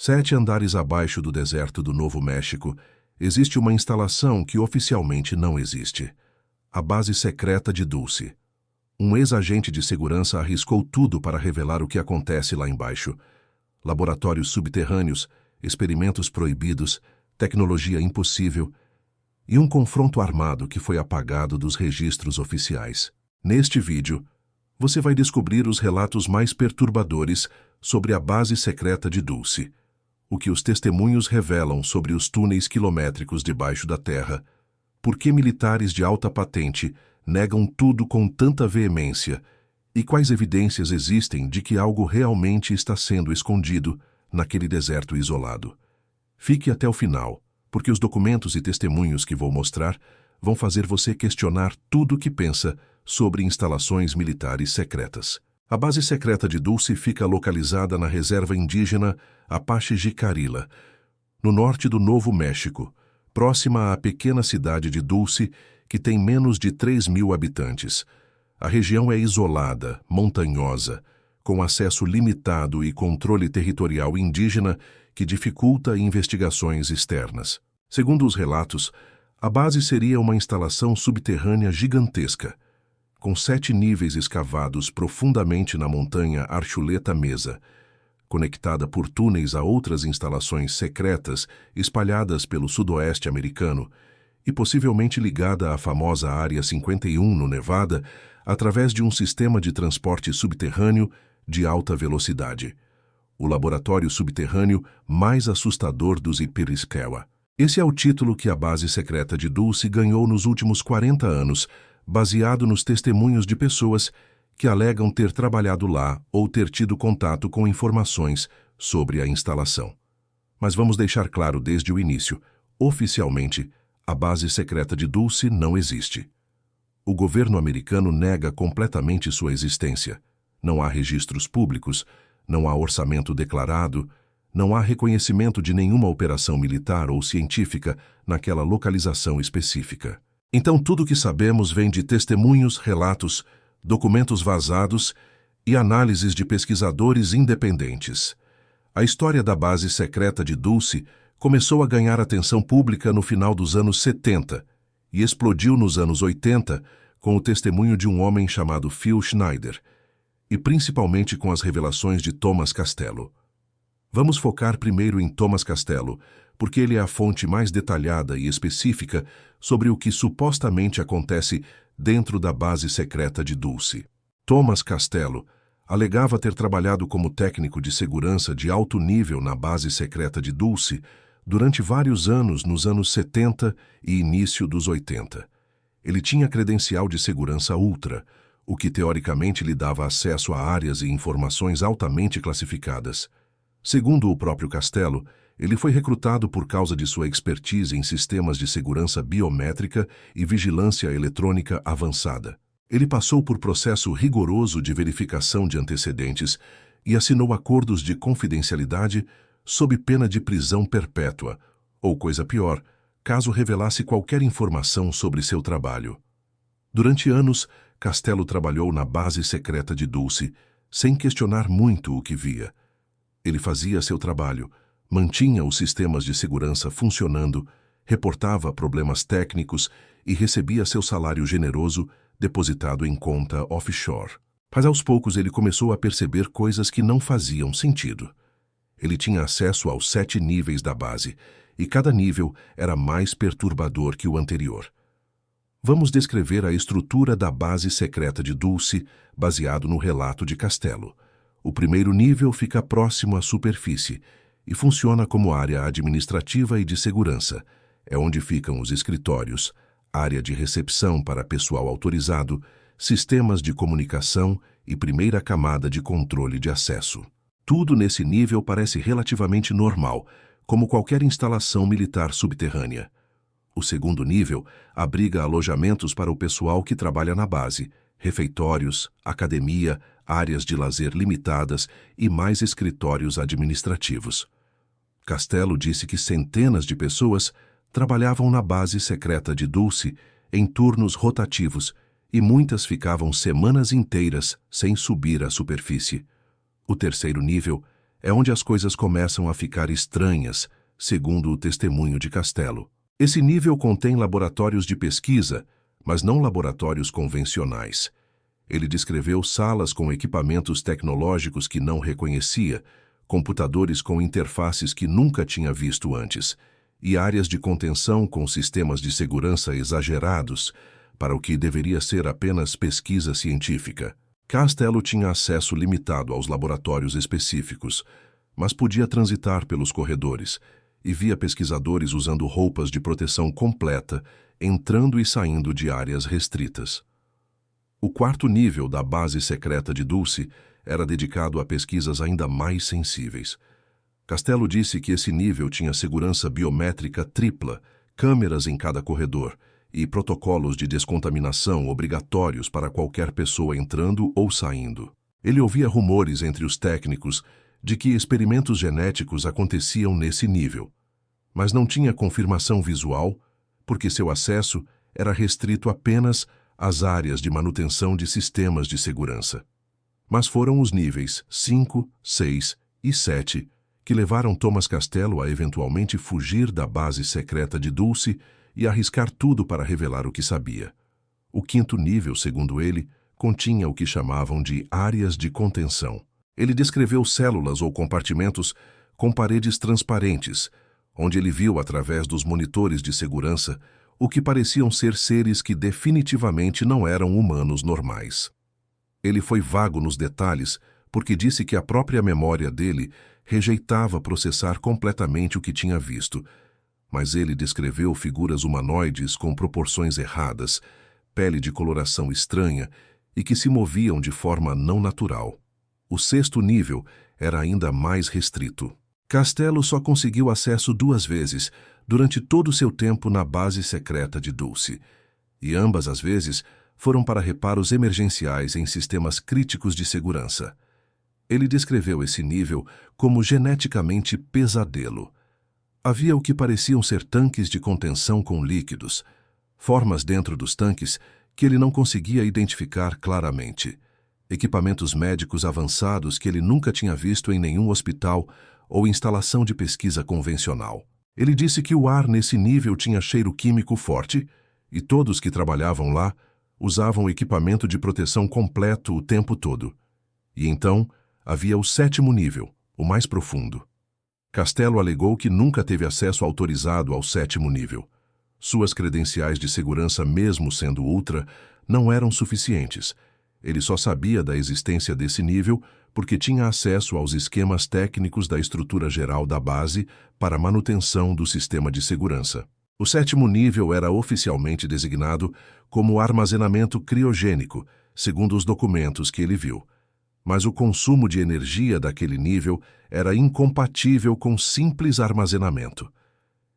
7 andares abaixo do deserto do Novo México, existe uma instalação que oficialmente não existe. A base secreta de Dulce. Um ex-agente de segurança arriscou tudo para revelar o que acontece lá embaixo. Laboratórios subterrâneos, experimentos proibidos, tecnologia impossível e um confronto armado que foi apagado dos registros oficiais. Neste vídeo, você vai descobrir os relatos mais perturbadores sobre a base secreta de Dulce, o que os testemunhos revelam sobre os túneis quilométricos debaixo da terra, por que militares de alta patente negam tudo com tanta veemência e quais evidências existem de que algo realmente está sendo escondido naquele deserto isolado. Fique até o final, porque os documentos e testemunhos que vou mostrar vão fazer você questionar tudo o que pensa sobre instalações militares secretas. A base secreta de Dulce fica localizada na reserva indígena Apache Jicarilla, no norte do Novo México, próxima à pequena cidade de Dulce, que tem menos de 3.000 habitantes. A região é isolada, montanhosa, com acesso limitado e controle territorial indígena que dificulta investigações externas. Segundo os relatos, a base seria uma instalação subterrânea gigantesca, com 7 níveis escavados profundamente na montanha Archuleta Mesa, conectada por túneis a outras instalações secretas espalhadas pelo sudoeste americano e possivelmente ligada à famosa Área 51 no Nevada através de um sistema de transporte subterrâneo de alta velocidade, o laboratório subterrâneo mais assustador dos Ipirisquewa. Esse é o título que a base secreta de Dulce ganhou nos últimos 40 anos, baseado nos testemunhos de pessoas que alegam ter trabalhado lá ou ter tido contato com informações sobre a instalação. Mas vamos deixar claro desde o início, oficialmente, a base secreta de Dulce não existe. O governo americano nega completamente sua existência. Não há registros públicos, não há orçamento declarado, não há reconhecimento de nenhuma operação militar ou científica naquela localização específica. Então tudo o que sabemos vem de testemunhos, relatos, documentos vazados e análises de pesquisadores independentes. A história da base secreta de Dulce começou a ganhar atenção pública no final dos anos 70 e explodiu nos anos 80 com o testemunho de um homem chamado Phil Schneider, e principalmente com as revelações de Thomas Castello. Vamos focar primeiro em Thomas Castello, porque ele é a fonte mais detalhada e específica sobre o que supostamente acontece dentro da base secreta de Dulce. Thomas Castello alegava ter trabalhado como técnico de segurança de alto nível na base secreta de Dulce durante vários anos nos anos 70 e início dos 80. Ele tinha credencial de segurança ultra, o que teoricamente lhe dava acesso a áreas e informações altamente classificadas. Segundo o próprio Castello, ele foi recrutado por causa de sua expertise em sistemas de segurança biométrica e vigilância eletrônica avançada. Ele passou por processo rigoroso de verificação de antecedentes e assinou acordos de confidencialidade sob pena de prisão perpétua, ou coisa pior, caso revelasse qualquer informação sobre seu trabalho. Durante anos, Castello trabalhou na base secreta de Dulce, sem questionar muito o que via. Ele fazia seu trabalho, mantinha os sistemas de segurança funcionando, reportava problemas técnicos e recebia seu salário generoso depositado em conta offshore. Mas aos poucos ele começou a perceber coisas que não faziam sentido. Ele tinha acesso aos 7 níveis da base, e cada nível era mais perturbador que o anterior. Vamos descrever a estrutura da base secreta de Dulce, baseado no relato de Castello. O primeiro nível fica próximo à superfície e funciona como área administrativa e de segurança. É onde ficam os escritórios, área de recepção para pessoal autorizado, sistemas de comunicação e primeira camada de controle de acesso. Tudo nesse nível parece relativamente normal, como qualquer instalação militar subterrânea. O segundo nível abriga alojamentos para o pessoal que trabalha na base, refeitórios, academia, áreas de lazer limitadas e mais escritórios administrativos. Castello disse que centenas de pessoas trabalhavam na base secreta de Dulce em turnos rotativos e muitas ficavam semanas inteiras sem subir à superfície. O terceiro nível é onde as coisas começam a ficar estranhas, segundo o testemunho de Castello. Esse nível contém laboratórios de pesquisa, mas não laboratórios convencionais. Ele descreveu salas com equipamentos tecnológicos que não reconhecia, computadores com interfaces que nunca tinha visto antes, e áreas de contenção com sistemas de segurança exagerados, para o que deveria ser apenas pesquisa científica. Castello tinha acesso limitado aos laboratórios específicos, mas podia transitar pelos corredores, e via pesquisadores usando roupas de proteção completa, entrando e saindo de áreas restritas. O quarto nível da base secreta de Dulce era dedicado a pesquisas ainda mais sensíveis. Castello disse que esse nível tinha segurança biométrica tripla, câmeras em cada corredor e protocolos de descontaminação obrigatórios para qualquer pessoa entrando ou saindo. Ele ouvia rumores entre os técnicos de que experimentos genéticos aconteciam nesse nível, mas não tinha confirmação visual, porque seu acesso era restrito apenas às áreas de manutenção de sistemas de segurança. Mas foram os níveis 5, 6 e 7 que levaram Thomas Castello a eventualmente fugir da base secreta de Dulce e arriscar tudo para revelar o que sabia. O quinto nível, segundo ele, continha o que chamavam de áreas de contenção. Ele descreveu células ou compartimentos com paredes transparentes, onde ele viu através dos monitores de segurança o que pareciam ser seres que definitivamente não eram humanos normais. Ele foi vago nos detalhes porque disse que a própria memória dele rejeitava processar completamente o que tinha visto, mas ele descreveu figuras humanoides com proporções erradas, pele de coloração estranha e que se moviam de forma não natural. O sexto nível era ainda mais restrito. Castello só conseguiu acesso 2 vezes durante todo o seu tempo na base secreta de Dulce, e ambas as vezes foram para reparos emergenciais em sistemas críticos de segurança. Ele descreveu esse nível como geneticamente pesadelo. Havia o que pareciam ser tanques de contenção com líquidos, formas dentro dos tanques que ele não conseguia identificar claramente, equipamentos médicos avançados que ele nunca tinha visto em nenhum hospital ou instalação de pesquisa convencional. Ele disse que o ar nesse nível tinha cheiro químico forte e todos que trabalhavam lá usavam equipamento de proteção completo o tempo todo. E então havia o 7º nível, o mais profundo. Castello alegou que nunca teve acesso autorizado ao 7º nível. Suas credenciais de segurança, mesmo sendo ultra, não eram suficientes. Ele só sabia da existência desse nível porque tinha acesso aos esquemas técnicos da estrutura geral da base para manutenção do sistema de segurança. O 7º nível era oficialmente designado como armazenamento criogênico, segundo os documentos que ele viu. Mas o consumo de energia daquele nível era incompatível com simples armazenamento.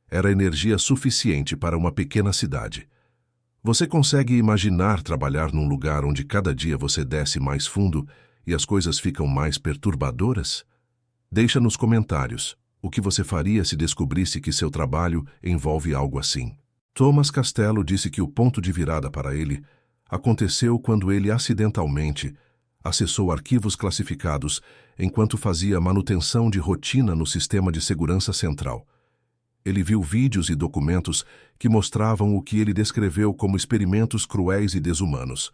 Era energia suficiente para uma pequena cidade. Você consegue imaginar trabalhar num lugar onde cada dia você desce mais fundo e as coisas ficam mais perturbadoras? Deixa nos comentários o que você faria se descobrisse que seu trabalho envolve algo assim. Thomas Castello disse que o ponto de virada para ele aconteceu quando ele acidentalmente acessou arquivos classificados enquanto fazia manutenção de rotina no sistema de segurança central. Ele viu vídeos e documentos que mostravam o que ele descreveu como experimentos cruéis e desumanos.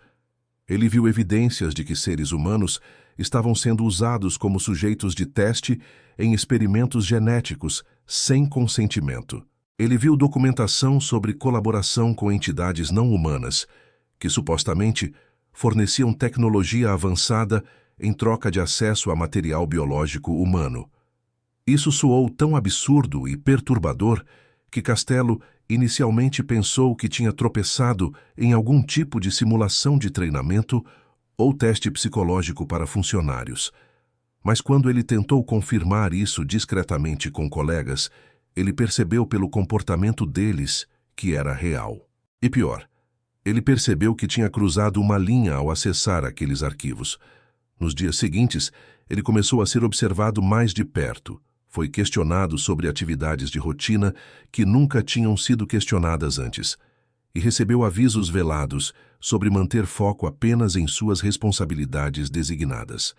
Ele viu evidências de que seres humanos estavam sendo usados como sujeitos de teste em experimentos genéticos sem consentimento. Ele viu documentação sobre colaboração com entidades não humanas, que supostamente forneciam tecnologia avançada em troca de acesso a material biológico humano. Isso soou tão absurdo e perturbador que Castello inicialmente pensou que tinha tropeçado em algum tipo de simulação de treinamento ou teste psicológico para funcionários. Mas quando ele tentou confirmar isso discretamente com colegas, ele percebeu pelo comportamento deles que era real. E pior, ele percebeu que tinha cruzado uma linha ao acessar aqueles arquivos. Nos dias seguintes, ele começou a ser observado mais de perto. Foi questionado sobre atividades de rotina que nunca tinham sido questionadas antes, e recebeu avisos velados sobre manter foco apenas em suas responsabilidades designadas.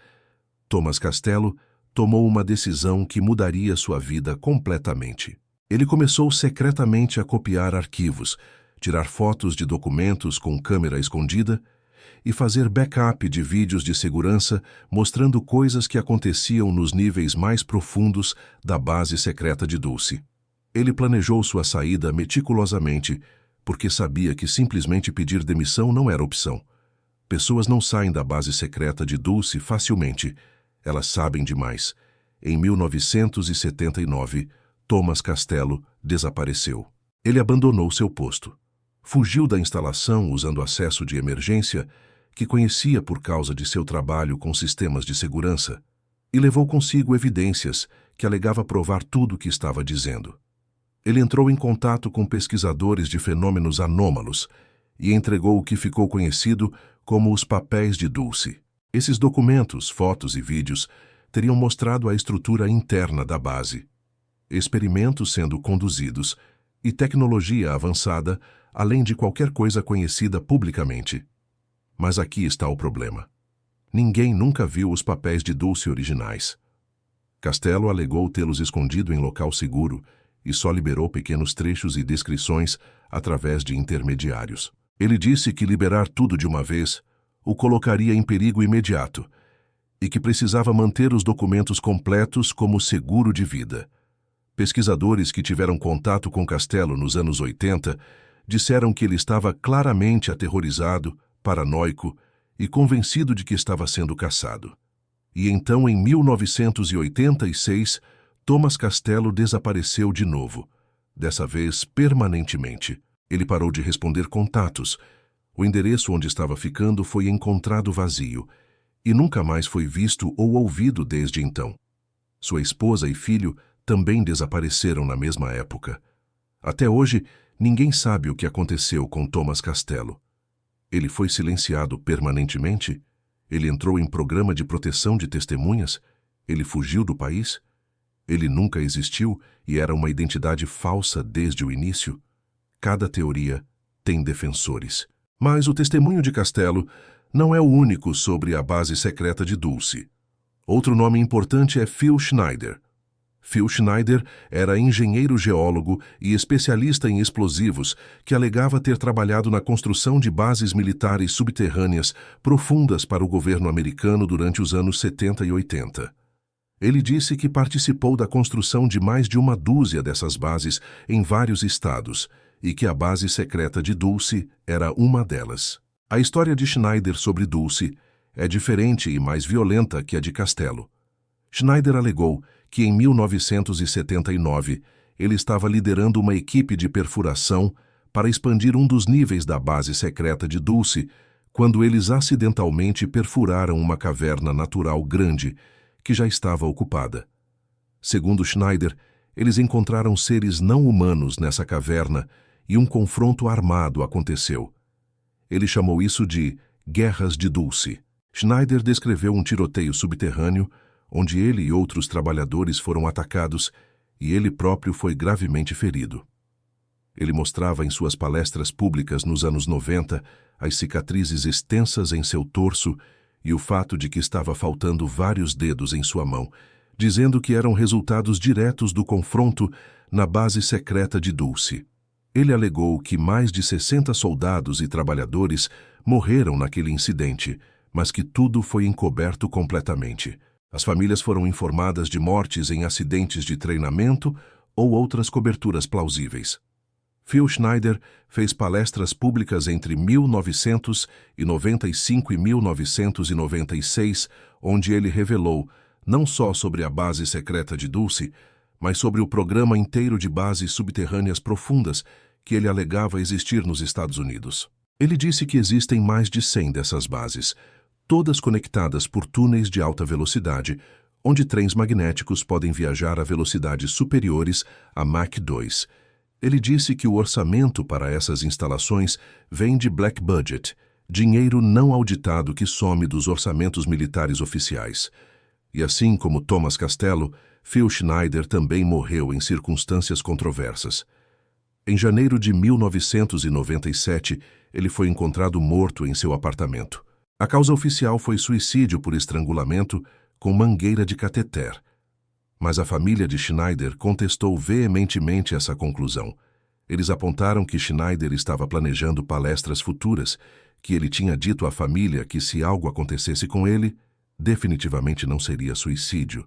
Thomas Castello tomou uma decisão que mudaria sua vida completamente. Ele começou secretamente a copiar arquivos, tirar fotos de documentos com câmera escondida e fazer backup de vídeos de segurança mostrando coisas que aconteciam nos níveis mais profundos da base secreta de Dulce. Ele planejou sua saída meticulosamente, porque sabia que simplesmente pedir demissão não era opção. Pessoas não saem da base secreta de Dulce facilmente. Elas sabem demais. Em 1979, Thomas Castello desapareceu. Ele abandonou seu posto. Fugiu da instalação usando acesso de emergência, que conhecia por causa de seu trabalho com sistemas de segurança, e levou consigo evidências que alegava provar tudo o que estava dizendo. Ele entrou em contato com pesquisadores de fenômenos anômalos e entregou o que ficou conhecido como os papéis de Dulce. Esses documentos, fotos e vídeos teriam mostrado a estrutura interna da base, experimentos sendo conduzidos e tecnologia avançada, além de qualquer coisa conhecida publicamente. Mas aqui está o problema. Ninguém nunca viu os papéis de Dulce originais. Castello alegou tê-los escondido em local seguro e só liberou pequenos trechos e descrições através de intermediários. Ele disse que liberar tudo de uma vez o colocaria em perigo imediato e que precisava manter os documentos completos como seguro de vida. Pesquisadores que tiveram contato com Castello nos anos 80 disseram que ele estava claramente aterrorizado, paranoico e convencido de que estava sendo caçado. E então, em 1986, Thomas Castello desapareceu de novo, dessa vez permanentemente. Ele parou de responder contatos. O endereço onde estava ficando foi encontrado vazio e nunca mais foi visto ou ouvido desde então. Sua esposa e filho também desapareceram na mesma época. Até hoje, ninguém sabe o que aconteceu com Thomas Castello. Ele foi silenciado permanentemente? Ele entrou em programa de proteção de testemunhas? Ele fugiu do país? Ele nunca existiu e era uma identidade falsa desde o início? Cada teoria tem defensores. Mas o testemunho de Castello não é o único sobre a base secreta de Dulce. Outro nome importante é Phil Schneider. Phil Schneider era engenheiro geólogo e especialista em explosivos que alegava ter trabalhado na construção de bases militares subterrâneas profundas para o governo americano durante os anos 70 e 80. Ele disse que participou da construção de mais de uma dúzia dessas bases em vários estados e que a base secreta de Dulce era uma delas. A história de Schneider sobre Dulce é diferente e mais violenta que a de Castello. Schneider alegou que em 1979 ele estava liderando uma equipe de perfuração para expandir um dos níveis da base secreta de Dulce quando eles acidentalmente perfuraram uma caverna natural grande que já estava ocupada. Segundo Schneider, eles encontraram seres não humanos nessa caverna e um confronto armado aconteceu. Ele chamou isso de Guerras de Dulce. Schneider descreveu um tiroteio subterrâneo onde ele e outros trabalhadores foram atacados e ele próprio foi gravemente ferido. Ele mostrava em suas palestras públicas nos anos 90 as cicatrizes extensas em seu torso e o fato de que estava faltando vários dedos em sua mão, dizendo que eram resultados diretos do confronto na base secreta de Dulce. Ele alegou que mais de 60 soldados e trabalhadores morreram naquele incidente, mas que tudo foi encoberto completamente. As famílias foram informadas de mortes em acidentes de treinamento ou outras coberturas plausíveis. Phil Schneider fez palestras públicas entre 1995 e 1996, onde ele revelou não só sobre a base secreta de Dulce, mas sobre o programa inteiro de bases subterrâneas profundas que ele alegava existir nos Estados Unidos. Ele disse que existem mais de 100 dessas bases, todas conectadas por túneis de alta velocidade, onde trens magnéticos podem viajar a velocidades superiores a Mach 2. Ele disse que o orçamento para essas instalações vem de Black Budget, dinheiro não auditado que some dos orçamentos militares oficiais. E assim como Thomas Castello, Phil Schneider também morreu em circunstâncias controversas. Em janeiro de 1997, ele foi encontrado morto em seu apartamento. A causa oficial foi suicídio por estrangulamento, com mangueira de cateter. Mas a família de Schneider contestou veementemente essa conclusão. Eles apontaram que Schneider estava planejando palestras futuras, que ele tinha dito à família que se algo acontecesse com ele, definitivamente não seria suicídio,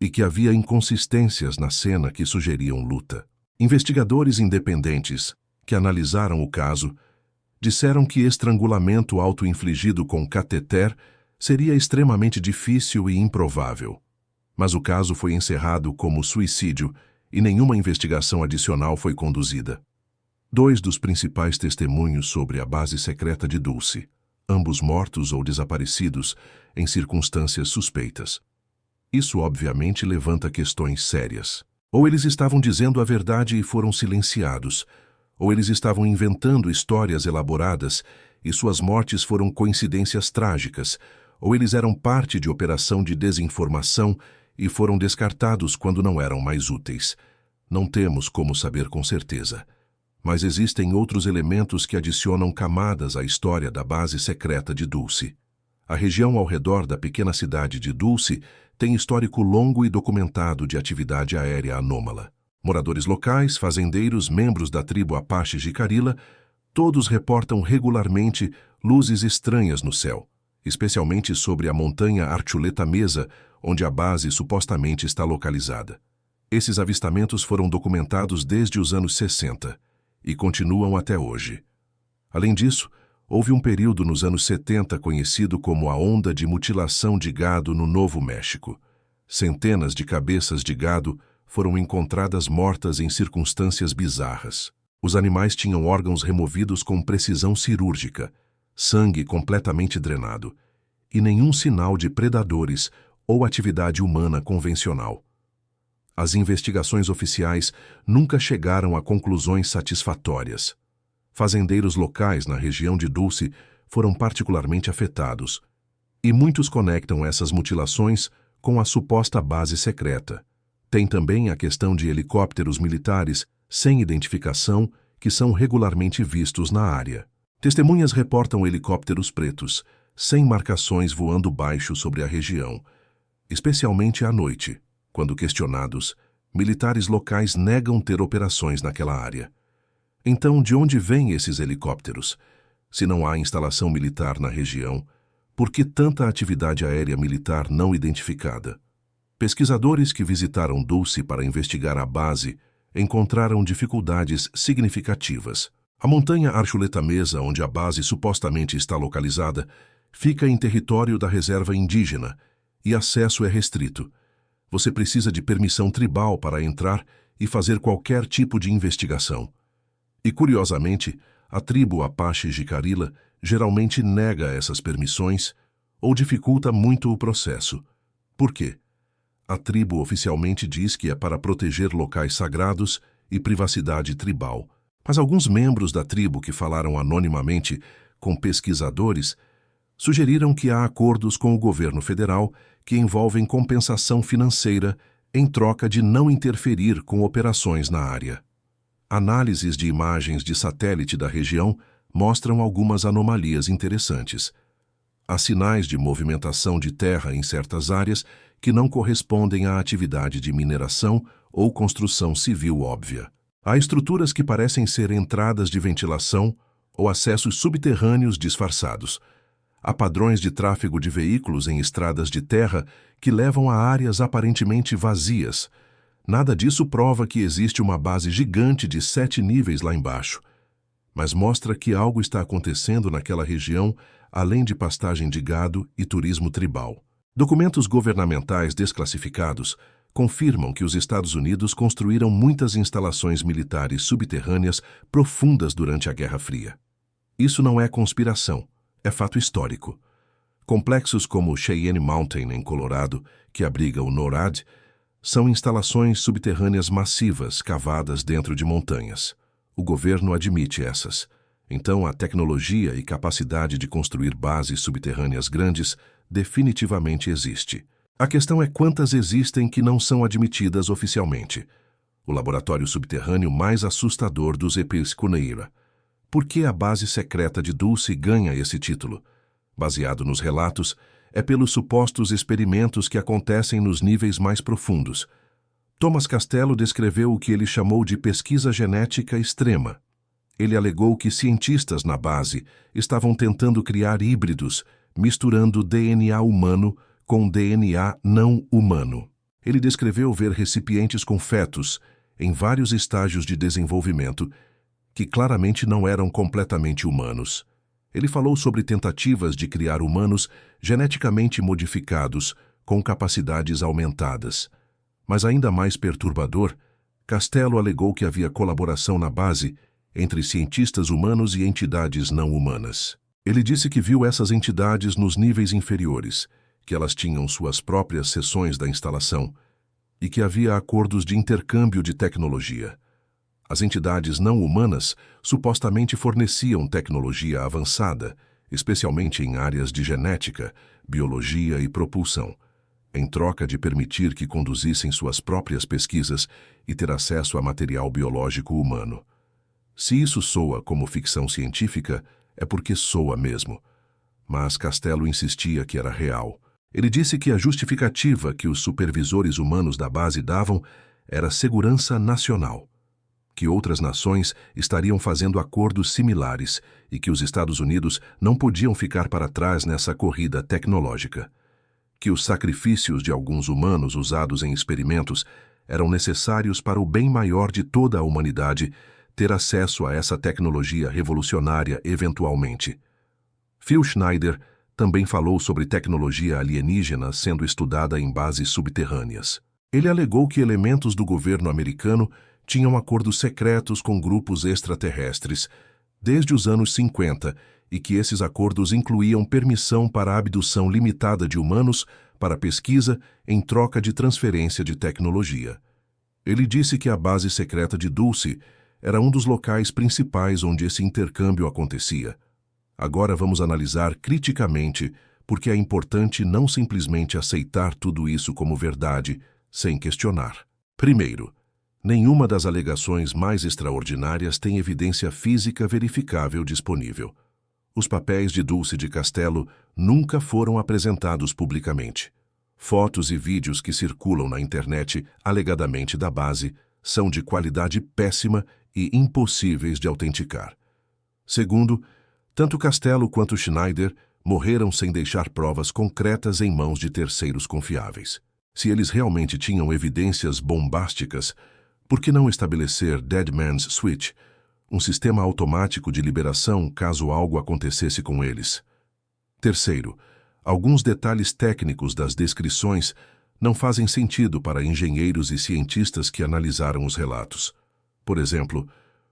e que havia inconsistências na cena que sugeriam luta. Investigadores independentes, que analisaram o caso, disseram que estrangulamento auto-infligido com cateter seria extremamente difícil e improvável. Mas o caso foi encerrado como suicídio e nenhuma investigação adicional foi conduzida. 2 dos principais testemunhos sobre a base secreta de Dulce, ambos mortos ou desaparecidos em circunstâncias suspeitas. Isso obviamente levanta questões sérias. Ou eles estavam dizendo a verdade e foram silenciados, ou eles estavam inventando histórias elaboradas e suas mortes foram coincidências trágicas, ou eles eram parte de operação de desinformação e foram descartados quando não eram mais úteis. Não temos como saber com certeza. Mas existem outros elementos que adicionam camadas à história da base secreta de Dulce. A região ao redor da pequena cidade de Dulce tem histórico longo e documentado de atividade aérea anômala. Moradores locais, fazendeiros, membros da tribo Apache Jicarilla, todos reportam regularmente luzes estranhas no céu, especialmente sobre a montanha Archuleta Mesa, onde a base supostamente está localizada. Esses avistamentos foram documentados desde os anos 60 e continuam até hoje. Além disso, houve um período nos anos 70 conhecido como a Onda de Mutilação de Gado no Novo México. Centenas de cabeças de gado foram encontradas mortas em circunstâncias bizarras. Os animais tinham órgãos removidos com precisão cirúrgica, sangue completamente drenado, e nenhum sinal de predadores ou atividade humana convencional. As investigações oficiais nunca chegaram a conclusões satisfatórias. Fazendeiros locais na região de Dulce foram particularmente afetados, e muitos conectam essas mutilações com a suposta base secreta. Tem também a questão de helicópteros militares sem identificação que são regularmente vistos na área. Testemunhas reportam helicópteros pretos, sem marcações voando baixo sobre a região, especialmente à noite. Quando questionados, militares locais negam ter operações naquela área. Então, de onde vêm esses helicópteros? Se não há instalação militar na região, por que tanta atividade aérea militar não identificada? Pesquisadores que visitaram Dulce para investigar a base encontraram dificuldades significativas. A montanha Archuleta Mesa, onde a base supostamente está localizada, fica em território da reserva indígena e acesso é restrito. Você precisa de permissão tribal para entrar e fazer qualquer tipo de investigação. E, curiosamente, a tribo Apache Jicarilla geralmente nega essas permissões ou dificulta muito o processo. Por quê? A tribo oficialmente diz que é para proteger locais sagrados e privacidade tribal. Mas alguns membros da tribo que falaram anonimamente com pesquisadores sugeriram que há acordos com o governo federal que envolvem compensação financeira em troca de não interferir com operações na área. Análises de imagens de satélite da região mostram algumas anomalias interessantes. Há sinais de movimentação de terra em certas áreas que não correspondem à atividade de mineração ou construção civil óbvia. Há estruturas que parecem ser entradas de ventilação ou acessos subterrâneos disfarçados. Há padrões de tráfego de veículos em estradas de terra que levam a áreas aparentemente vazias. Nada disso prova que existe uma base gigante de 7 níveis lá embaixo, mas mostra que algo está acontecendo naquela região além de pastagem de gado e turismo tribal. Documentos governamentais desclassificados confirmam que os Estados Unidos construíram muitas instalações militares subterrâneas profundas durante a Guerra Fria. Isso não é conspiração, é fato histórico. Complexos como Cheyenne Mountain, em Colorado, que abriga o NORAD, são instalações subterrâneas massivas cavadas dentro de montanhas. O governo admite essas. Então, a tecnologia e capacidade de construir bases subterrâneas grandes definitivamente existe. A questão é quantas existem que não são admitidas oficialmente. O laboratório subterrâneo mais assustador dos Epesconeira. Por que a base secreta de Dulce ganha esse título? Baseado nos relatos, é pelos supostos experimentos que acontecem nos níveis mais profundos. Thomas Castello descreveu o que ele chamou de pesquisa genética extrema. Ele alegou que cientistas na base estavam tentando criar híbridos, misturando DNA humano com DNA não humano. Ele descreveu ver recipientes com fetos, em vários estágios de desenvolvimento, que claramente não eram completamente humanos. Ele falou sobre tentativas de criar humanos geneticamente modificados, com capacidades aumentadas. Mas ainda mais perturbador, Castello alegou que havia colaboração na base entre cientistas humanos e entidades não humanas. Ele disse que viu essas entidades nos níveis inferiores, que elas tinham suas próprias seções da instalação e que havia acordos de intercâmbio de tecnologia. As entidades não humanas supostamente forneciam tecnologia avançada, especialmente em áreas de genética, biologia e propulsão, em troca de permitir que conduzissem suas próprias pesquisas e ter acesso a material biológico humano. Se isso soa como ficção científica, é porque soa mesmo. Mas Castello insistia que era real. Ele disse que a justificativa que os supervisores humanos da base davam era segurança nacional, que outras nações estariam fazendo acordos similares e que os Estados Unidos não podiam ficar para trás nessa corrida tecnológica, que os sacrifícios de alguns humanos usados em experimentos eram necessários para o bem maior de toda a humanidade ter acesso a essa tecnologia revolucionária eventualmente. Phil Schneider também falou sobre tecnologia alienígena sendo estudada em bases subterrâneas. Ele alegou que elementos do governo americano tinham acordos secretos com grupos extraterrestres desde os anos 50 e que esses acordos incluíam permissão para a abdução limitada de humanos para pesquisa em troca de transferência de tecnologia. Ele disse que a base secreta de Dulce era um dos locais principais onde esse intercâmbio acontecia. Agora vamos analisar criticamente porque é importante não simplesmente aceitar tudo isso como verdade, sem questionar. Primeiro, nenhuma das alegações mais extraordinárias tem evidência física verificável disponível. Os papéis de Dulce de Castello nunca foram apresentados publicamente. Fotos e vídeos que circulam na internet, alegadamente da base, são de qualidade péssima e impossíveis de autenticar. Segundo, tanto Castello quanto Schneider morreram sem deixar provas concretas em mãos de terceiros confiáveis. Se eles realmente tinham evidências bombásticas, por que não estabelecer Dead Man's Switch, um sistema automático de liberação caso algo acontecesse com eles? Terceiro, alguns detalhes técnicos das descrições não fazem sentido para engenheiros e cientistas que analisaram os relatos. Por exemplo,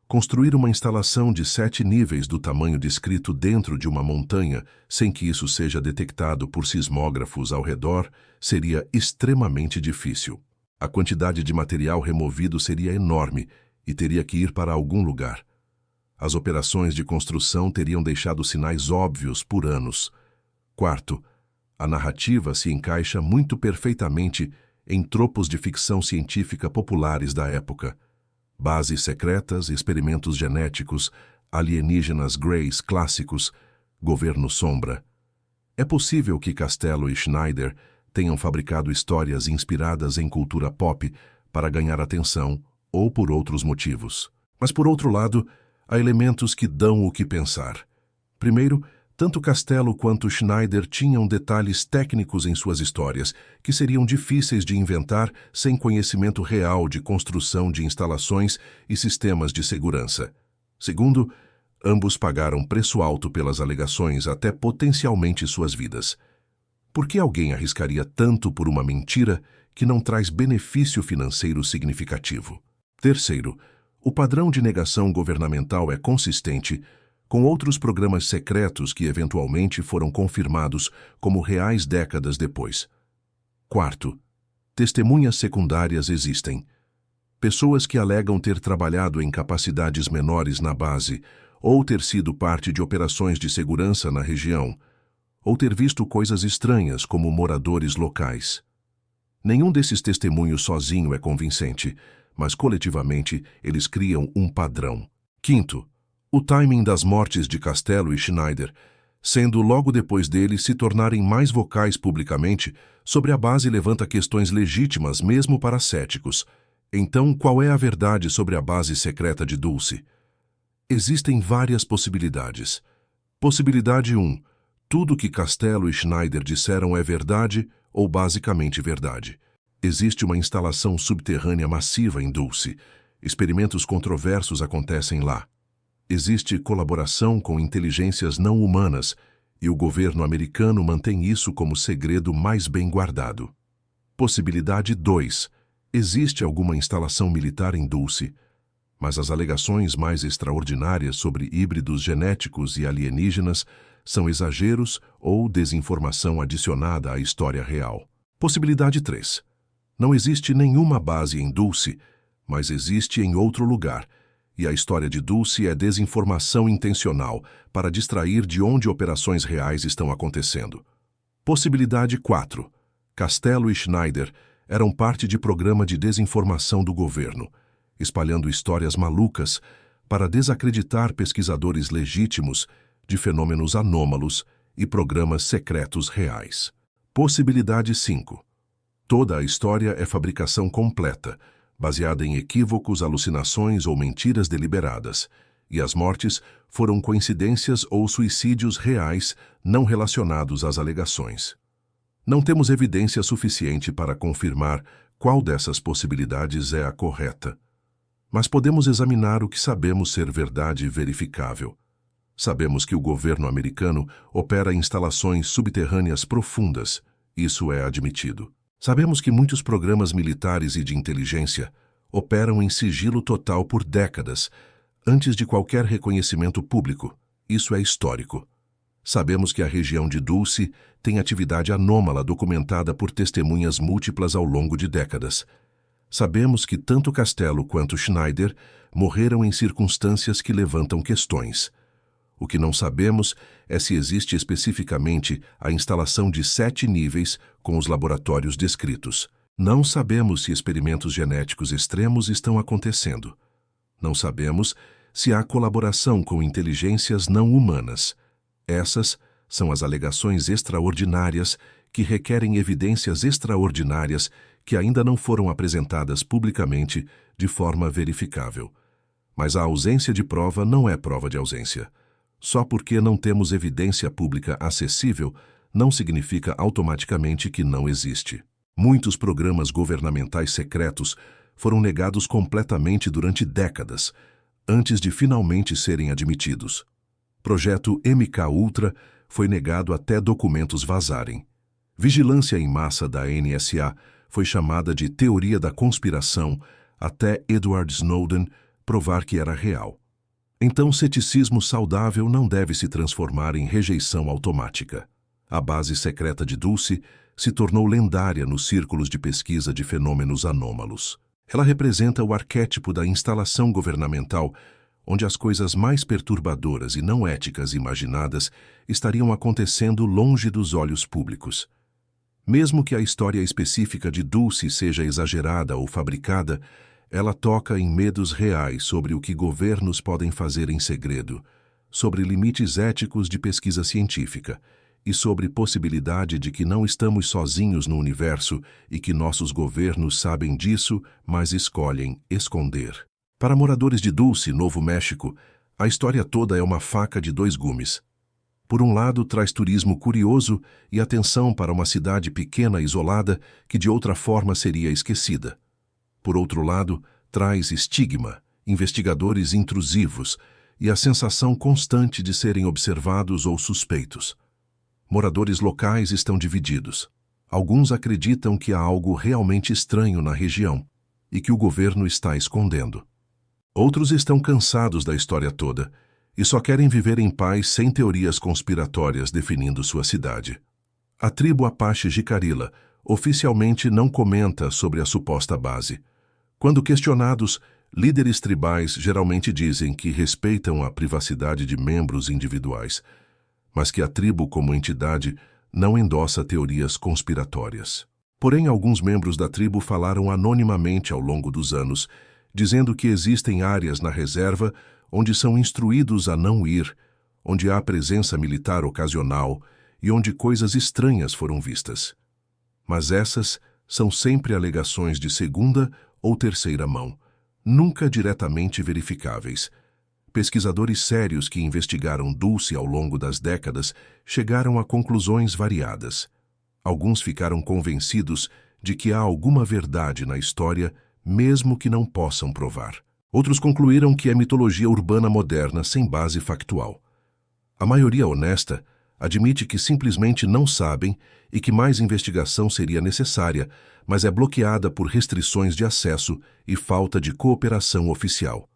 construir uma instalação de 7 níveis do tamanho descrito dentro de uma montanha sem que isso seja detectado por sismógrafos ao redor seria extremamente difícil. A quantidade de material removido seria enorme e teria que ir para algum lugar. As operações de construção teriam deixado sinais óbvios por anos. Quarto, a narrativa se encaixa muito perfeitamente em tropos de ficção científica populares da época. Bases secretas, experimentos genéticos, alienígenas greys clássicos, governo sombra. É possível que Castello e Schneider tenham fabricado histórias inspiradas em cultura pop para ganhar atenção ou por outros motivos. Mas, por outro lado, há elementos que dão o que pensar. Primeiro, tanto Castello quanto Schneider tinham detalhes técnicos em suas histórias que seriam difíceis de inventar sem conhecimento real de construção de instalações e sistemas de segurança. Segundo, ambos pagaram preço alto pelas alegações, até potencialmente suas vidas. Por que alguém arriscaria tanto por uma mentira que não traz benefício financeiro significativo? Terceiro, o padrão de negação governamental é consistente com outros programas secretos que eventualmente foram confirmados como reais décadas depois. Quarto, testemunhas secundárias existem. Pessoas que alegam ter trabalhado em capacidades menores na base, ou ter sido parte de operações de segurança na região, ou ter visto coisas estranhas como moradores locais. Nenhum desses testemunhos sozinho é convincente, mas coletivamente eles criam um padrão. Quinto, o timing das mortes de Castello e Schneider sendo logo depois deles se tornarem mais vocais publicamente, sobre a base levanta questões legítimas mesmo para céticos. Então, qual é a verdade sobre a base secreta de Dulce? Existem várias possibilidades. Possibilidade 1. Tudo que Castello e Schneider disseram é verdade ou basicamente verdade. Existe uma instalação subterrânea massiva em Dulce. Experimentos controversos acontecem lá. Existe colaboração com inteligências não humanas e o governo americano mantém isso como segredo mais bem guardado. Possibilidade 2. Existe alguma instalação militar em Dulce, mas as alegações mais extraordinárias sobre híbridos genéticos e alienígenas são exageros ou desinformação adicionada à história real. Possibilidade 3. Não existe nenhuma base em Dulce, mas existe em outro lugar, e a história de Dulce é desinformação intencional para distrair de onde operações reais estão acontecendo. Possibilidade 4. Castello e Schneider eram parte de programa de desinformação do governo, espalhando histórias malucas para desacreditar pesquisadores legítimos de fenômenos anômalos e programas secretos reais. Possibilidade 5. Toda a história é fabricação completa, baseada em equívocos, alucinações ou mentiras deliberadas, e as mortes foram coincidências ou suicídios reais não relacionados às alegações. Não temos evidência suficiente para confirmar qual dessas possibilidades é a correta, mas podemos examinar o que sabemos ser verdade verificável. Sabemos que o governo americano opera instalações subterrâneas profundas, isso é admitido. Sabemos que muitos programas militares e de inteligência operam em sigilo total por décadas, antes de qualquer reconhecimento público. Isso é histórico. Sabemos que a região de Dulce tem atividade anômala documentada por testemunhas múltiplas ao longo de décadas. Sabemos que tanto Castello quanto Schneider morreram em circunstâncias que levantam questões. O que não sabemos é se existe especificamente a instalação de 7 níveis com os laboratórios descritos. Não sabemos se experimentos genéticos extremos estão acontecendo. Não sabemos se há colaboração com inteligências não humanas. Essas são as alegações extraordinárias que requerem evidências extraordinárias que ainda não foram apresentadas publicamente de forma verificável. Mas a ausência de prova não é prova de ausência. Só porque não temos evidência pública acessível, não significa automaticamente que não existe. Muitos programas governamentais secretos foram negados completamente durante décadas, antes de finalmente serem admitidos. Projeto MK-Ultra foi negado até documentos vazarem. Vigilância em massa da NSA foi chamada de teoria da conspiração até Edward Snowden provar que era real. Então, ceticismo saudável não deve se transformar em rejeição automática. A base secreta de Dulce se tornou lendária nos círculos de pesquisa de fenômenos anômalos. Ela representa o arquétipo da instalação governamental, onde as coisas mais perturbadoras e não éticas imaginadas estariam acontecendo longe dos olhos públicos. Mesmo que a história específica de Dulce seja exagerada ou fabricada, ela toca em medos reais sobre o que governos podem fazer em segredo, sobre limites éticos de pesquisa científica e sobre possibilidade de que não estamos sozinhos no universo e que nossos governos sabem disso, mas escolhem esconder. Para moradores de Dulce, Novo México, a história toda é uma faca de 2 gumes. Por um lado, traz turismo curioso e atenção para uma cidade pequena e isolada que de outra forma seria esquecida. Por outro lado, traz estigma, investigadores intrusivos e a sensação constante de serem observados ou suspeitos. Moradores locais estão divididos. Alguns acreditam que há algo realmente estranho na região e que o governo está escondendo. Outros estão cansados da história toda e só querem viver em paz sem teorias conspiratórias definindo sua cidade. A tribo Apache Jicarilla oficialmente não comenta sobre a suposta base. Quando questionados, líderes tribais geralmente dizem que respeitam a privacidade de membros individuais, mas que a tribo como entidade não endossa teorias conspiratórias. Porém, alguns membros da tribo falaram anonimamente ao longo dos anos, dizendo que existem áreas na reserva onde são instruídos a não ir, onde há presença militar ocasional e onde coisas estranhas foram vistas. Mas essas são sempre alegações de segunda ou terceira mão, nunca diretamente verificáveis. Pesquisadores sérios que investigaram Dulce ao longo das décadas chegaram a conclusões variadas. Alguns ficaram convencidos de que há alguma verdade na história, mesmo que não possam provar. Outros concluíram que é mitologia urbana moderna sem base factual. A maioria honesta admite que simplesmente não sabem e que mais investigação seria necessária, mas é bloqueada por restrições de acesso e falta de cooperação oficial.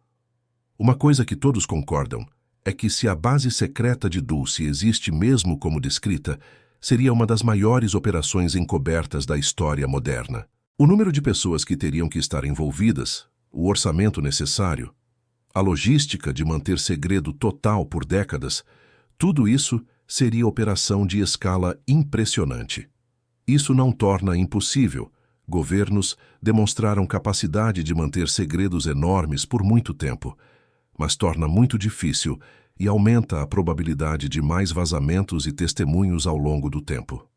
Uma coisa que todos concordam é que se a base secreta de Dulce existe mesmo como descrita, seria uma das maiores operações encobertas da história moderna. O número de pessoas que teriam que estar envolvidas, o orçamento necessário, a logística de manter segredo total por décadas, tudo isso seria operação de escala impressionante. Isso não torna impossível. Governos demonstraram capacidade de manter segredos enormes por muito tempo, mas torna muito difícil e aumenta a probabilidade de mais vazamentos e testemunhos ao longo do tempo.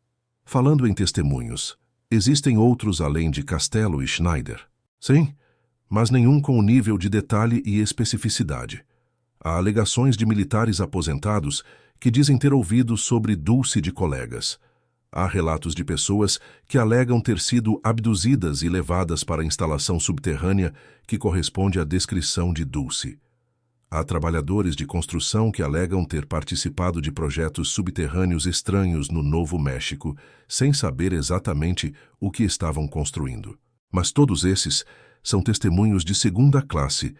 Falando em testemunhos, existem outros além de Castello e Schneider? Sim, mas nenhum com o nível de detalhe e especificidade. Há alegações de militares aposentados que dizem ter ouvido sobre Dulce de colegas. Há relatos de pessoas que alegam ter sido abduzidas e levadas para a instalação subterrânea que corresponde à descrição de Dulce. Há trabalhadores de construção que alegam ter participado de projetos subterrâneos estranhos no Novo México, sem saber exatamente o que estavam construindo. Mas todos esses são testemunhos de segunda classe,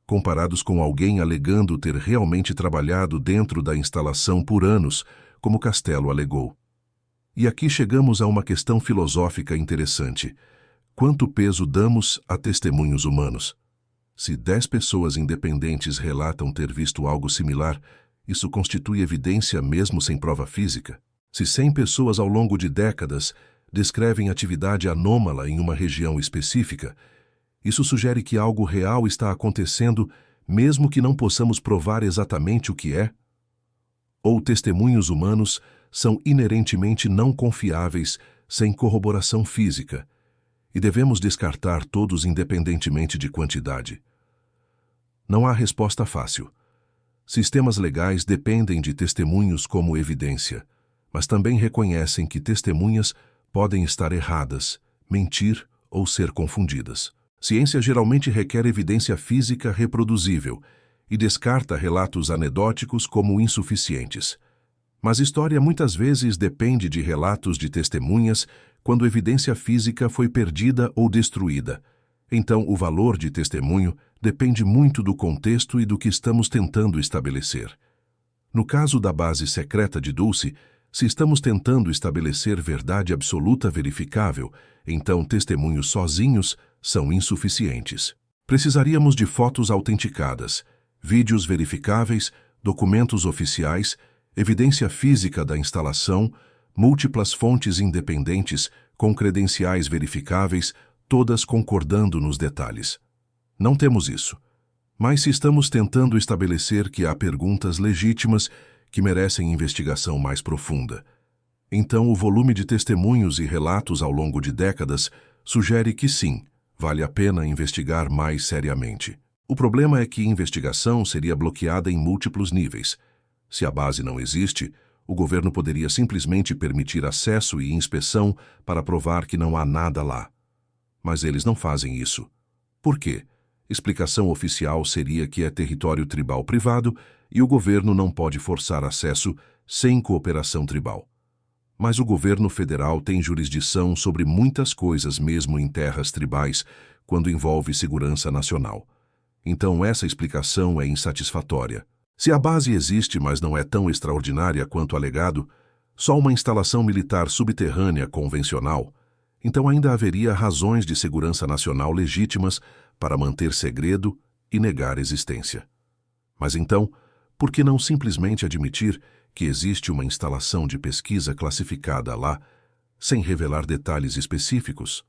comparados com alguém alegando ter realmente trabalhado dentro da instalação por anos, como Castello alegou. E aqui chegamos a uma questão filosófica interessante. Quanto peso damos a testemunhos humanos? Se 10 pessoas independentes relatam ter visto algo similar, isso constitui evidência mesmo sem prova física. Se 100 pessoas ao longo de décadas descrevem atividade anômala em uma região específica, isso sugere que algo real está acontecendo, mesmo que não possamos provar exatamente o que é? Ou testemunhos humanos são inerentemente não confiáveis sem corroboração física, e devemos descartar todos independentemente de quantidade? Não há resposta fácil. Sistemas legais dependem de testemunhos como evidência, mas também reconhecem que testemunhas podem estar erradas, mentir ou ser confundidas. Ciência geralmente requer evidência física reproduzível e descarta relatos anedóticos como insuficientes. Mas história muitas vezes depende de relatos de testemunhas quando evidência física foi perdida ou destruída. Então, o valor de testemunho depende muito do contexto e do que estamos tentando estabelecer. No caso da base secreta de Dulce, se estamos tentando estabelecer verdade absoluta verificável, então testemunhos sozinhos são insuficientes. Precisaríamos de fotos autenticadas, vídeos verificáveis, documentos oficiais, evidência física da instalação, múltiplas fontes independentes com credenciais verificáveis, todas concordando nos detalhes. Não temos isso. Mas se estamos tentando estabelecer que há perguntas legítimas que merecem investigação mais profunda, então o volume de testemunhos e relatos ao longo de décadas sugere que sim, vale a pena investigar mais seriamente. O problema é que investigação seria bloqueada em múltiplos níveis. Se a base não existe, o governo poderia simplesmente permitir acesso e inspeção para provar que não há nada lá. Mas eles não fazem isso. Por quê? Explicação oficial seria que é território tribal privado e o governo não pode forçar acesso sem cooperação tribal. Mas o governo federal tem jurisdição sobre muitas coisas mesmo em terras tribais, quando envolve segurança nacional. Então essa explicação é insatisfatória. Se a base existe, mas não é tão extraordinária quanto alegado, só uma instalação militar subterrânea convencional, então ainda haveria razões de segurança nacional legítimas para manter segredo e negar existência. Mas então, por que não simplesmente admitir que existe uma instalação de pesquisa classificada lá, sem revelar detalhes específicos?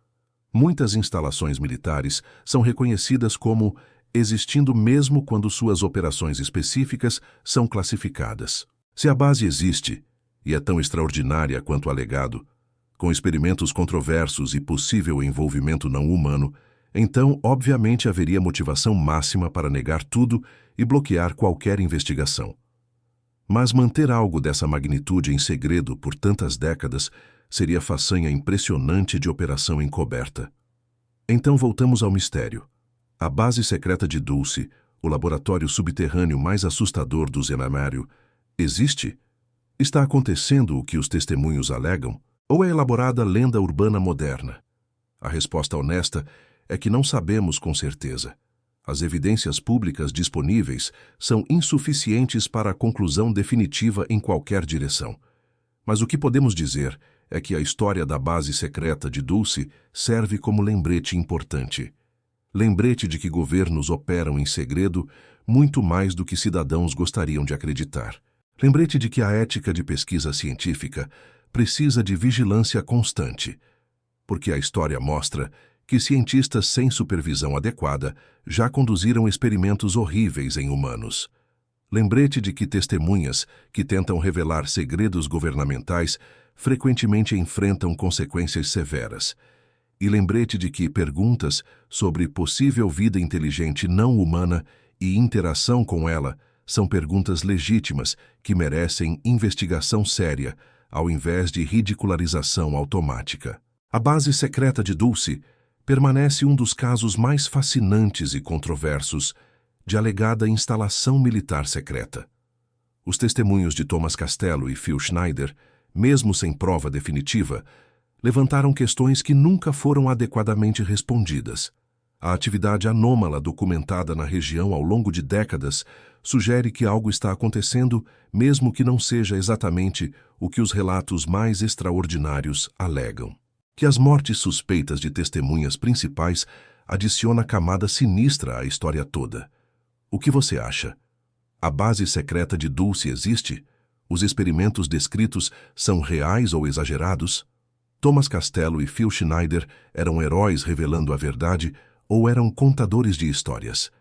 Muitas instalações militares são reconhecidas como existindo mesmo quando suas operações específicas são classificadas. Se a base existe, e é tão extraordinária quanto alegado, com experimentos controversos e possível envolvimento não humano, então, obviamente, haveria motivação máxima para negar tudo e bloquear qualquer investigação. Mas manter algo dessa magnitude em segredo por tantas décadas seria façanha impressionante de operação encoberta. Então voltamos ao mistério. A base secreta de Dulce, o laboratório subterrâneo mais assustador do Zenamário, existe? Está acontecendo o que os testemunhos alegam? Ou é elaborada lenda urbana moderna? A resposta honesta é que não sabemos com certeza. As evidências públicas disponíveis são insuficientes para a conclusão definitiva em qualquer direção. Mas o que podemos dizer é que a história da base secreta de Dulce serve como lembrete importante. Lembrete de que governos operam em segredo muito mais do que cidadãos gostariam de acreditar. Lembrete de que a ética de pesquisa científica precisa de vigilância constante, porque a história mostra que cientistas sem supervisão adequada já conduziram experimentos horríveis em humanos. Lembrete de que testemunhas que tentam revelar segredos governamentais frequentemente enfrentam consequências severas. E lembrete de que perguntas sobre possível vida inteligente não humana e interação com ela são perguntas legítimas que merecem investigação séria, ao invés de ridicularização automática. A base secreta de Dulce permanece um dos casos mais fascinantes e controversos de alegada instalação militar secreta. Os testemunhos de Thomas Castello e Phil Schneider, mesmo sem prova definitiva, levantaram questões que nunca foram adequadamente respondidas. A atividade anômala documentada na região ao longo de décadas sugere que algo está acontecendo, mesmo que não seja exatamente o que os relatos mais extraordinários alegam. Que as mortes suspeitas de testemunhas principais adiciona camada sinistra à história toda. O que você acha? A base secreta de Dulce existe? Os experimentos descritos são reais ou exagerados? Thomas Castello e Phil Schneider eram heróis revelando a verdade ou eram contadores de histórias?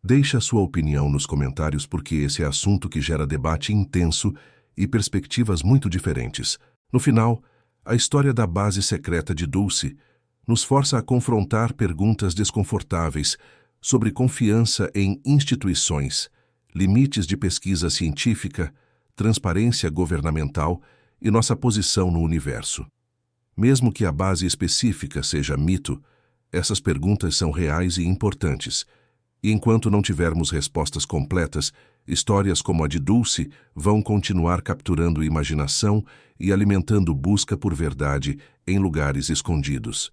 Deixe a sua opinião nos comentários porque esse é assunto que gera debate intenso e perspectivas muito diferentes. No final, a história da base secreta de Dulce nos força a confrontar perguntas desconfortáveis sobre confiança em instituições, limites de pesquisa científica, transparência governamental e nossa posição no universo. Mesmo que a base específica seja mito, essas perguntas são reais e importantes, e enquanto não tivermos respostas completas, histórias como a de Dulce vão continuar capturando imaginação e alimentando busca por verdade em lugares escondidos.